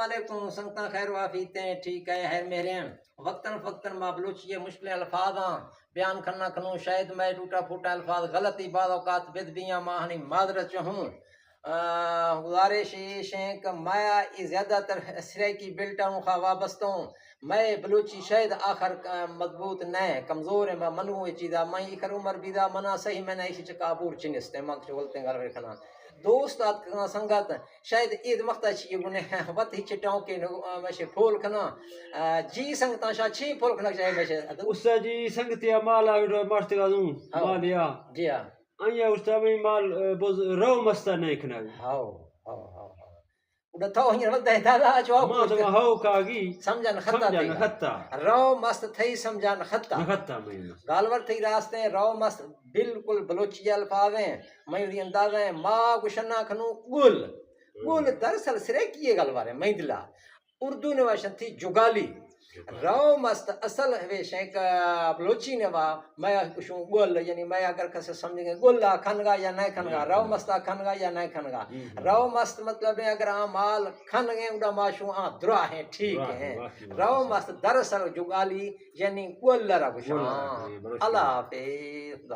علیکم سنگتا خیر وافیتے ٹھیک ہے میرے وقتاً فقتاً ماں بلوچی مشکل الفاظ بیان کرنا کھنوں شاید میں ٹوٹا پھوٹا الفاظ غلطی بعض اوقات بدبیاں ماہنی معذرت چاہوں گزارش ہیں کہ میں زیادہ تر سرے کی بلٹوں خواہ وابستوں میں بلوچی شاید آخر مضبوط نہ کمزور ہے میں منو یہ چیزا میں ایک عمر بیدا منا صحیح میں نے اسی چکابور چنستے ماں چولتے گھر رکھنا دوست آت سنگت شاید عید مقتا چی گنے وقت ہی چٹاؤں کے مشے پھول کھنا جی سنگتا شاہ چھی پھول کھنا چاہے مشے اس جی سنگتیا مال آگے مارتے گا دوں مالیا جی ہاں آیا اس میں مال بوز رو مستا نہیں کھنا ہاؤ ہاؤ ہاؤ اڑا تھو ہی رول دے دادا چوا ما تو ہاؤ کاگی سمجھن خطا تے خطا رو مست تھئی سمجھن خطا خطا میں گالور تھئی راستے رو مست بالکل بلوچی الفاظ ہیں میں دی انداز ہیں ما گشنا کھنو گل گل دراصل سرے کیے گالوار ہے میں دلا اردو نے واشن تھی جگالی رو مست اصل ہمیشہ ایک بلوچی نے وا میں کچھوں گل یعنی میں اگر کسے سمجھیں گے گل کھنگا یا نہیں کھنگا رو مست کھنگا یا نہیں کھنگا رو مست مطلب ہے اگر مال کھن گئے اڑا ماشو درا ہیں ٹھیک ہیں رو مست دراصل جگالی یعنی گل را کچھ اللہ حافظ